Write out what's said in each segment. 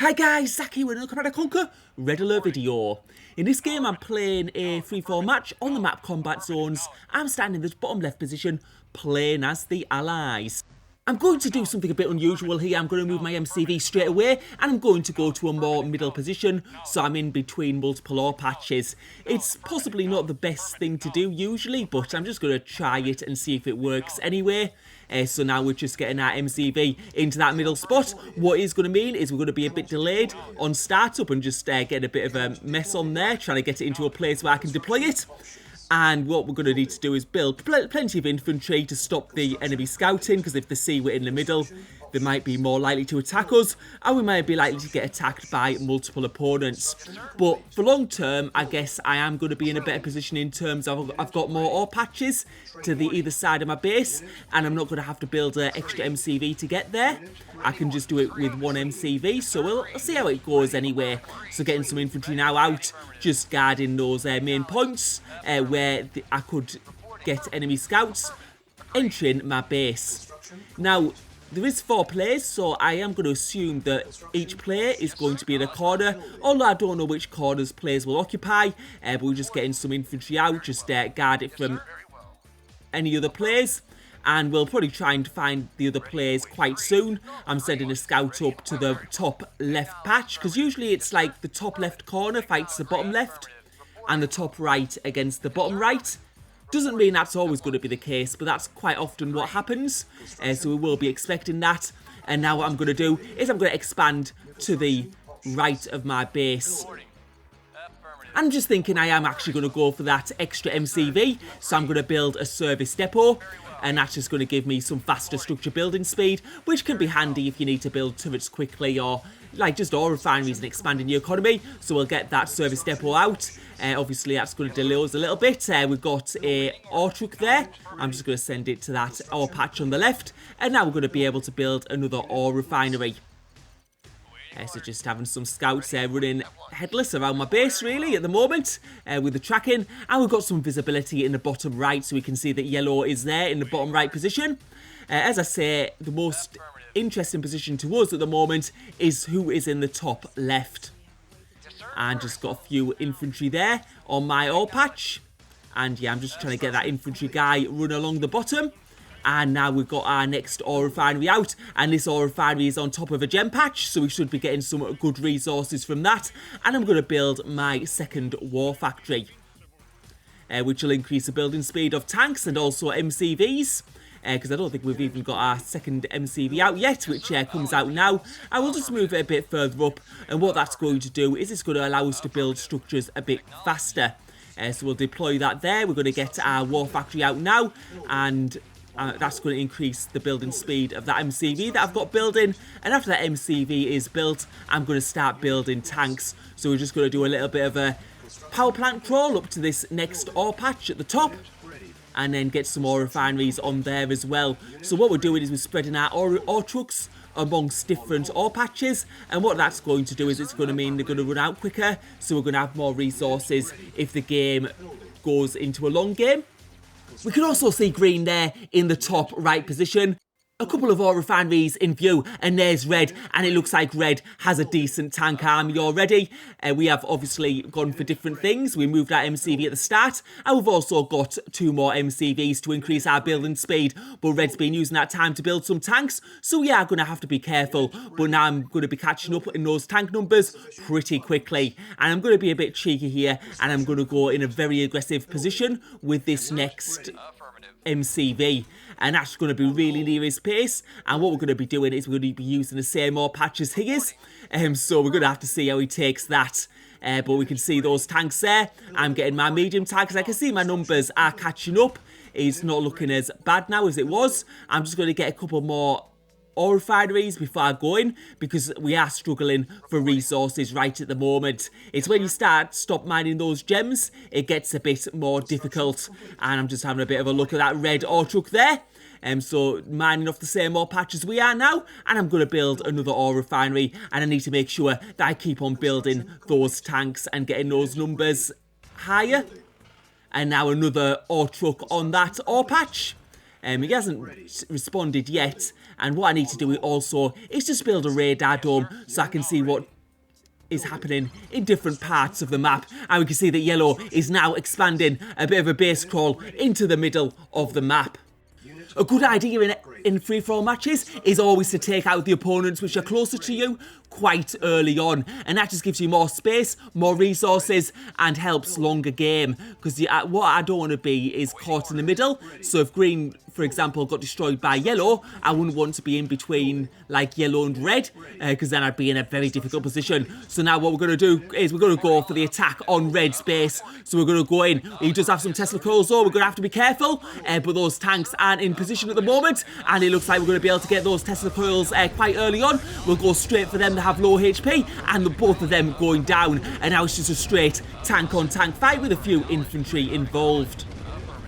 Hi guys, Zach here with another Command & Conquer Red Alert video. In this game I'm playing a free-for-all match on the map Combat Zones. I'm standing in this bottom left position playing as the Allies. I'm going to do something a bit unusual here. I'm going to move my MCV straight away and I'm going to go to a more middle position, so I'm in between multiple ore patches. It's possibly not the best thing to do usually, but I'm just going to try it and see if it works anyway. So now we're just getting our MCV into that middle spot. What is going to mean is we're going to be a bit delayed on startup and just get a bit of a mess on there, trying to get it into a place where I can deploy it. And what we're going to need to do is build plenty of infantry to stop the enemy scouting, because if they see we're in the middle, they might be more likely to attack us, and we might be likely to get attacked by multiple opponents. But for long term, I guess I am going to be in a better position in terms of I've got more ore patches to the either side of my base, and I'm not going to have to build an extra MCV to get there. I can just do it with one MCV, so we'll see how it goes anyway. So getting some infantry now out, just guarding those main points where I could get enemy scouts entering my base. Now, there is 4 players, so I am going to assume that each player is going to be in a corner, although I don't know which corners players will occupy, but we're just getting some infantry out, just guard it from any other players. And we'll probably try and find the other players quite soon. I'm sending a scout up to the top left patch, because usually it's like the top left corner fights the bottom left, and the top right against the bottom right. Doesn't mean that's always going to be the case, but that's quite often what happens. So we will be expecting that. And now what I'm going to do is I'm going to expand to the right of my base. I'm just thinking I am actually going to go for that extra MCV, so I'm going to build a service depot. And that's just going to give me some faster structure building speed, which can be handy if you need to build turrets quickly or like just ore refineries and expanding your economy. So we'll get that service depot out. Obviously that's going to delay us a little bit. We've got a ore truck there. I'm just going to send it to that ore patch on the left. And now we're going to be able to build another ore refinery. So just having some scouts running headless around my base really at the moment with the tracking. And we've got some visibility in the bottom right, so we can see that yellow is there in the bottom right position. As I say, the most interesting position to us at the moment is who is in the top left. And just got a few infantry there on my ore patch. And yeah, I'm just trying to get that infantry guy run along the bottom. And now we've got our next ore refinery out, and this ore refinery is on top of a gem patch, so we should be getting some good resources from that. And I'm going to build my second war factory, which will increase the building speed of tanks and also MCVs, because I don't think we've even got our second MCV out yet, which comes out now. I will just move it a bit further up, and what that's going to do is it's going to allow us to build structures a bit faster. So we'll deploy that there. We're going to get our war factory out now, and that's going to increase the building speed of that MCV that I've got building. And after that MCV is built, I'm going to start building tanks. So we're just going to do a little bit of a power plant crawl up to this next ore patch at the top, and then get some ore refineries on there as well. So what we're doing is we're spreading our ore trucks amongst different ore patches, and what that's going to do is it's going to mean they're going to run out quicker, so we're going to have more resources if the game goes into a long game. We can also see green there in the top right position. A couple of ore refineries in view, and there's red, and it looks like red has a decent tank army already. We have obviously gone for different things. We moved our MCV at the start, and we've also got 2 more MCVs to increase our building speed, but red's been using that time to build some tanks, so we are going to have to be careful. But now I'm going to be catching up in those tank numbers pretty quickly, and I'm going to be a bit cheeky here, and I'm going to go in a very aggressive position with this next MCV, and that's going to be really near his pace. And what we're going to be doing is we're going to be using the same ore patch as he is, so we're going to have to see how he takes that. But we can see those tanks there. I'm getting my medium tanks. I can see my numbers are catching up. It's not looking as bad now as it was. I'm just going to get a couple more ore refineries before I go in, because we are struggling for resources right at the moment. It's when you stop mining those gems, it gets a bit more difficult. And I'm just having a bit of a look at that red ore truck there. So mining off the same ore patch as we are now, and I'm going to build another ore refinery, and I need to make sure that I keep on building those tanks and getting those numbers higher. And now another ore truck on that ore patch. He hasn't responded yet, and what I need to do also is just build a radar dome so I can see what is happening in different parts of the map, and we can see that yellow is now expanding a bit of a base crawl into the middle of the map. A good idea in free-for-all matches is always to take out the opponents which are closer to you quite early on, and that just gives you more space, more resources, and helps longer game, because what I don't want to be is caught in the middle. So if green, for example, got destroyed by yellow, I wouldn't want to be in between like yellow and red, because then I'd be in a very difficult position. So now what we're going to do is we're going to go for the attack on red's base. So we're going to go in. He does have some Tesla coils though, we're going to have to be careful, but those tanks aren't in position at the moment, and it looks like we're going to be able to get those Tesla coils quite early on. We'll go straight for them to have low HP, and both of them going down, and now it's just a straight tank on tank fight with a few infantry involved.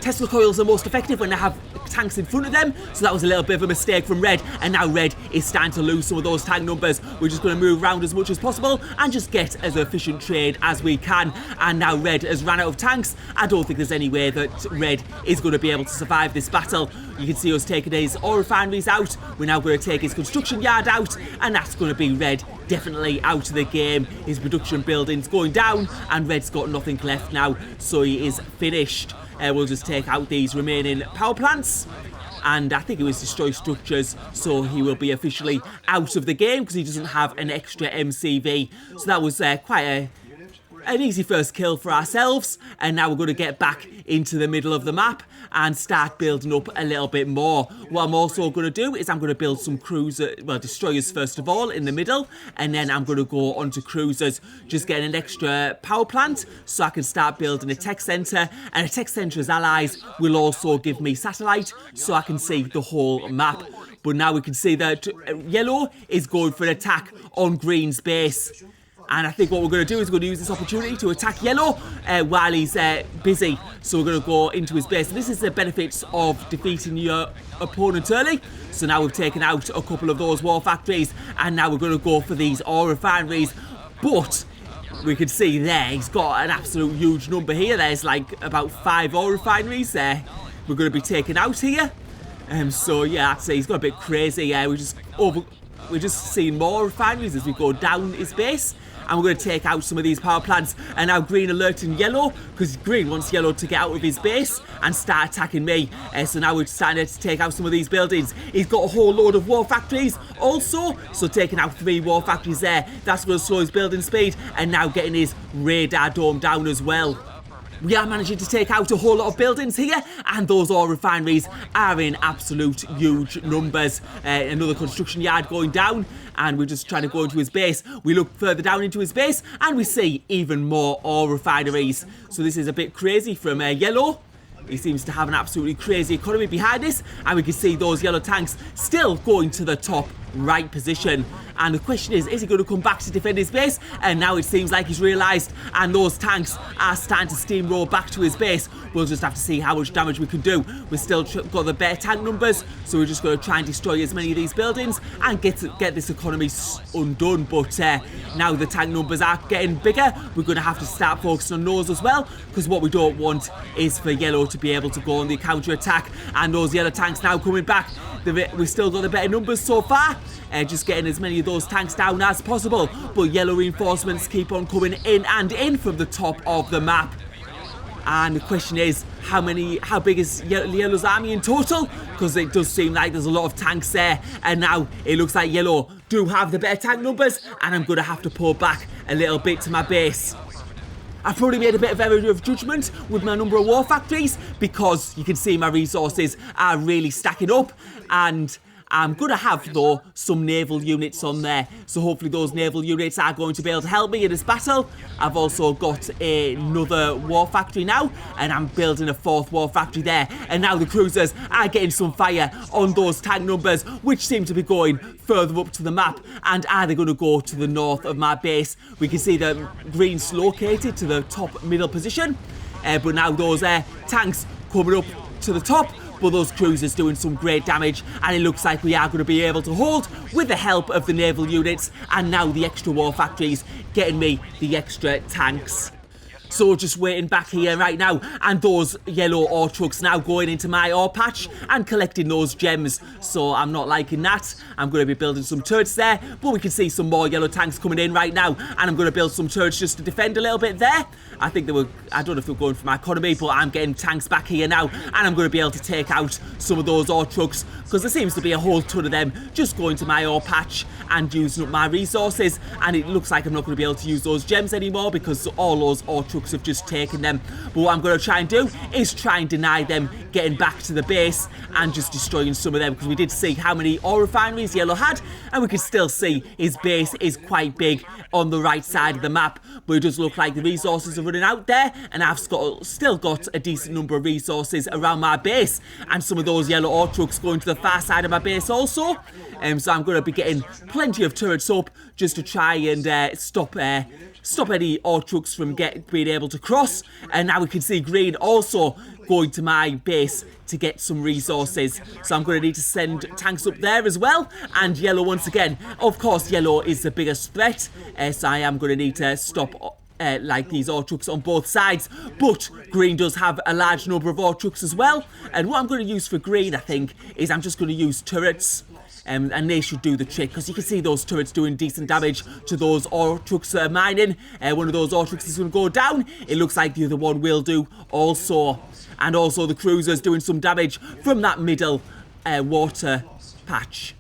Tesla coils are most effective when they have tanks in front of them, so that was a little bit of a mistake from red, and now red is starting to lose some of those tank numbers. We're just going to move around as much as possible and just get as efficient trade as we can, and now red has ran out of tanks. I don't think there's any way that red is going to be able to survive this battle. You can see us taking his oil refineries out, we're now going to take his construction yard out, and that's going to be red definitely out of the game. His production building's going down, and red's got nothing left now, so he is finished. We'll just take out these remaining power plants, and I think it was destroy structures, so he will be officially out of the game because he doesn't have an extra MCV. So that was quite an easy first kill for ourselves, and now we're going to get back into the middle of the map and start building up a little bit more. What I'm also going to do is I'm going to build some destroyers first of all in the middle, and then I'm going to go onto cruisers, just getting an extra power plant so I can start building a tech centre, and a tech centre's allies will also give me satellite so I can see the whole map. But now we can see that yellow is going for an attack on green's base. And I think what we're going to do is we're going to use this opportunity to attack yellow while he's busy. So we're going to go into his base. And this is the benefits of defeating your opponent early. So now we've taken out a couple of those war factories, and now we're going to go for these oil refineries. But we can see there, he's got an absolute huge number here. There's like about 5 oil refineries there we're going to be taking out here. So yeah, I'd say he's got a bit crazy. We're just seeing more refineries as we go down his base. And we're going to take out some of these power plants. And now green alerting yellow, because green wants yellow to get out of his base and start attacking me. So now we're starting to take out some of these buildings. He's got a whole load of war factories also, so taking out 3 war factories there, that's going to slow his building speed, and now getting his radar dome down as well. We are managing to take out a whole lot of buildings here, and those oil refineries are in absolute huge numbers. Another construction yard going down, and we're just trying to go into his base. We look further down into his base, and we see even more oil refineries. So this is a bit crazy from yellow. He seems to have an absolutely crazy economy behind this, and we can see those yellow tanks still going to the top right position. And the question is he going to come back to defend his base? And now it seems like he's realised, and those tanks are starting to steamroll back to his base. We'll just have to see how much damage we can do. We've still got the better tank numbers, so we're just going to try and destroy as many of these buildings and get this economy undone. But now the tank numbers are getting bigger, we're going to have to start focusing on those as well, because what we don't want is for yellow to be able to go on the counter attack. And those yellow tanks now coming back. We've still got the better numbers so far, just getting as many of those tanks down as possible, but yellow reinforcements keep on coming in and in from the top of the map. And the question is, how big is yellow's army in total? Because it does seem like there's a lot of tanks there, and now it looks like yellow do have the better tank numbers, and I'm going to have to pull back a little bit to my base. I've probably made a bit of error of judgment with my number of war factories, because you can see my resources are really stacking up, and I'm going to have, though, some naval units on there, so hopefully those naval units are going to be able to help me in this battle. I've also got another war factory now, and I'm building a 4th war factory there, and now the cruisers are getting some fire on those tank numbers, which seem to be going further up to the map. And are they going to go to the north of my base? We can see the green's located to the top middle position, but now those tanks coming up to the top, but those cruisers doing some great damage, and it looks like we are going to be able to hold with the help of the naval units, and now the extra war factories getting me the extra tanks. So just waiting back here right now, and those yellow ore trucks now going into my ore patch and collecting those gems. So I'm not liking that. I'm going to be building some turrets there, but we can see some more yellow tanks coming in right now, and I'm going to build some turrets just to defend a little bit there. I think they were, I don't know if they were going for my economy, but I'm getting tanks back here now, and I'm going to be able to take out some of those ore trucks, because there seems to be a whole ton of them just going to my ore patch and using up my resources, and it looks like I'm not going to be able to use those gems anymore because all those ore trucks have just taken them. But what I'm going to try and do is try and deny them getting back to the base and just destroying some of them, because we did see how many ore refineries Yellow had, and we can still see his base is quite big on the right side of the map, but it does look like the resources are running out there, and I've still got a decent number of resources around my base, and some of those yellow ore trucks going to the far side of my base also. So I'm going to be getting plenty of turrets up just to try and stop any ore trucks from being able to cross. And now we can see green also going to my base to get some resources. So I'm going to need to send tanks up there as well. And yellow once again. Of course, yellow is the biggest threat. So I am going to need to stop like these ore trucks on both sides, but green does have a large number of ore trucks as well. And what I'm going to use for green, I think, is I'm just going to use turrets. And they should do the trick, because you can see those turrets doing decent damage to those ore trucks that are mining. One of those ore trucks is going to go down. It looks like the other one will do also. And also the cruiser's doing some damage from that middle water patch.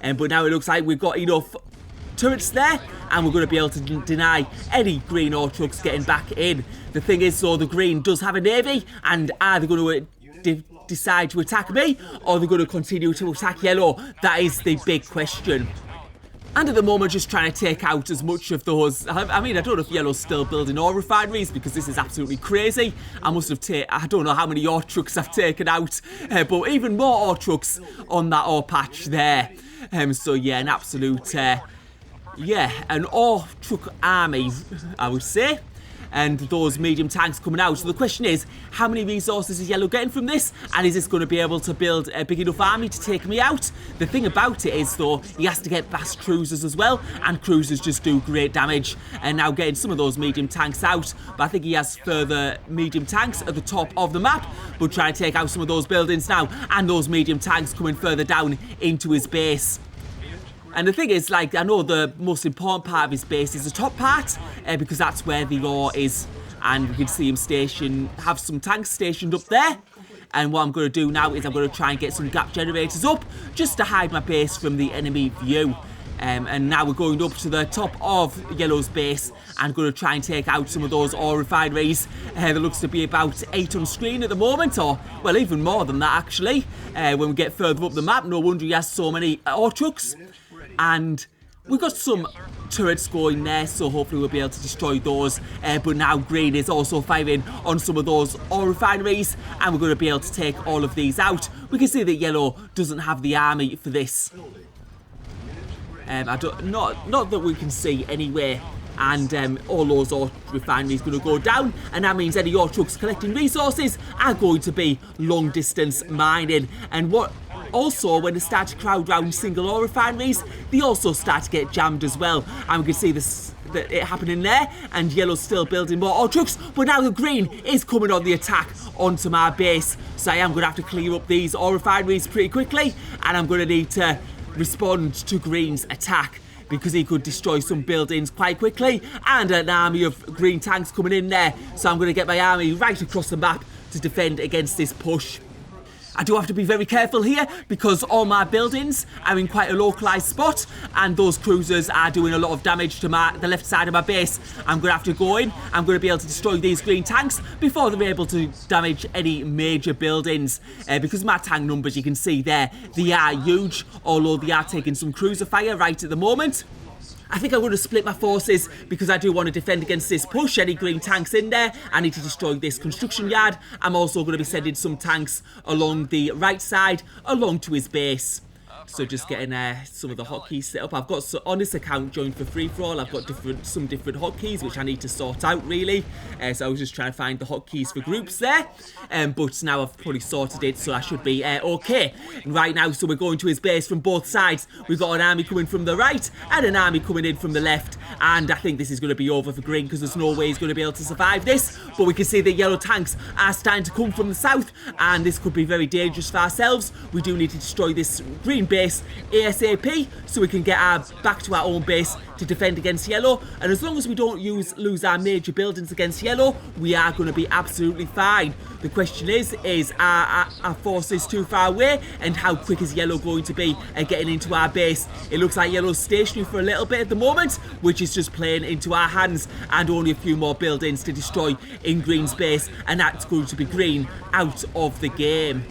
But now it looks like we've got enough turrets there, and we're going to be able to deny any green ore trucks getting back in. The thing is, though, the green does have a navy, and are they going to decide to attack me, or they're going to continue to attack yellow? That is the big question. And at the moment, just trying to take out as much of those. I mean, I don't know if yellow's still building ore refineries, because this is absolutely crazy. I must have I don't know how many ore trucks I've taken out, but even more ore trucks on that ore patch there. So yeah, an absolute an ore truck army, I would say. And those medium tanks coming out. So the question is, how many resources is yellow getting from this? And is this going to be able to build a big enough army to take me out? The thing about it is, though, he has to get fast cruisers as well, and cruisers just do great damage. And now getting some of those medium tanks out, but I think he has further medium tanks at the top of the map. But trying to take out some of those buildings now, and those medium tanks coming further down into his base. And the thing is, like, I know the most important part of his base is the top part, because that's where the ore is. And we can see him have some tanks stationed up there. And what I'm going to do now is I'm going to try and get some gap generators up, just to hide my base from the enemy view. And now we're going up to the top of yellow's base, and going to try and take out some of those ore refineries. There looks to be about 8 on screen at the moment, or, well, even more than that, actually. When we get further up the map, no wonder he has so many ore trucks. And we've got some turrets going there, so hopefully we'll be able to destroy those. But now green is also firing on some of those ore refineries, and we're going to be able to take all of these out. We can see that yellow doesn't have the army for this. Not that we can see anywhere. And all those ore refineries going to go down, and that means any ore trucks collecting resources are going to be long distance mining. And what also, when they start to crowd round single ore refineries, they also start to get jammed as well. And we can see it happening there, and yellow's still building more ore trucks, but now the green is coming on the attack onto my base. So I am going to have to clear up these ore refineries pretty quickly, and I'm going to need to respond to green's attack, because he could destroy some buildings quite quickly, and an army of green tanks coming in there. So I'm going to get my army right across the map to defend against this push. I do have to be very careful here, because all my buildings are in quite a localised spot, and those cruisers are doing a lot of damage to the left side of my base. I'm going to have to go in. I'm going to be able to destroy these green tanks before they're able to damage any major buildings. Because my tank numbers, you can see there, they are huge, although they are taking some cruiser fire right at the moment. I think I'm going to split my forces, because I do want to defend against this push. Any green tanks in there, I need to destroy this construction yard. I'm also going to be sending some tanks along the right side, along to his base. So just getting some of the hotkeys set up. I've got, on this account joined for free-for-all, I've got some different hotkeys which I need to sort out, really. So I was just trying to find the hotkeys for groups there. But now I've probably sorted it, so I should be okay. Right now, so we're going to his base from both sides. We've got an army coming from the right and an army coming in from the left. and I think this is going to be over for green because there's no way he's going to be able to survive this. But we can see the yellow tanks are starting to come from the south, and this could be very dangerous for ourselves. We do need to destroy this green base ASAP so we can get back to our own base to defend against yellow, and as long as we don't lose our major buildings against yellow, we are going to be absolutely fine. The question is our forces too far away, and how quick is yellow going to be at getting into our base? It looks like yellow's stationary for a little bit at the moment, which is just playing into our hands, and only a few more buildings to destroy in green's base, and that's going to be green out of the game.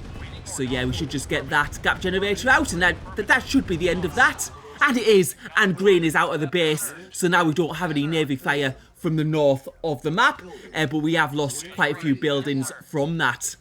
So yeah, we should just get that gap generator out, and that should be the end of that. And it is, and green is out of the base, so now we don't have any navy fire from the north of the map, but we have lost quite a few buildings from that.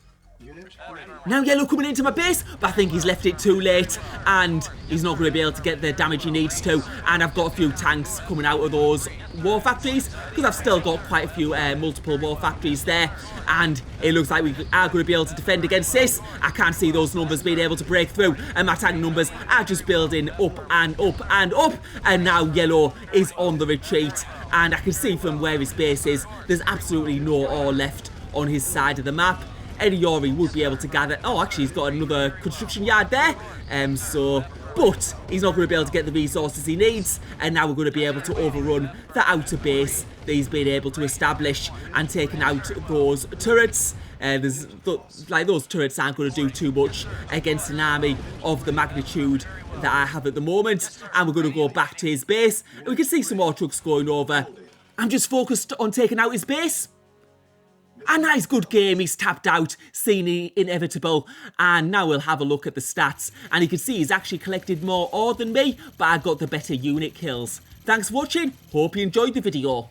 Now yellow coming into my base, but I think he's left it too late, and he's not going to be able to get the damage he needs to, and I've got a few tanks coming out of those war factories, because I've still got quite a few multiple war factories there, and it looks like we are going to be able to defend against this. I can't see those numbers being able to break through, and my tank numbers are just building up and up and up, and now yellow is on the retreat, and I can see from where his base is, there's absolutely no ore left on his side of the map. Any ore he would be able to gather. Oh, actually, he's got another construction yard there. But he's not going to be able to get the resources he needs. And now we're going to be able to overrun the outer base that he's been able to establish and taking out those turrets. Those turrets aren't going to do too much against an army of the magnitude that I have at the moment. And we're going to go back to his base. And we can see some more trucks going over. I'm just focused on taking out his base. A nice good game, he's tapped out, seen the inevitable, and now we'll have a look at the stats. And you can see he's actually collected more ore than me, but I got the better unit kills. Thanks for watching, hope you enjoyed the video.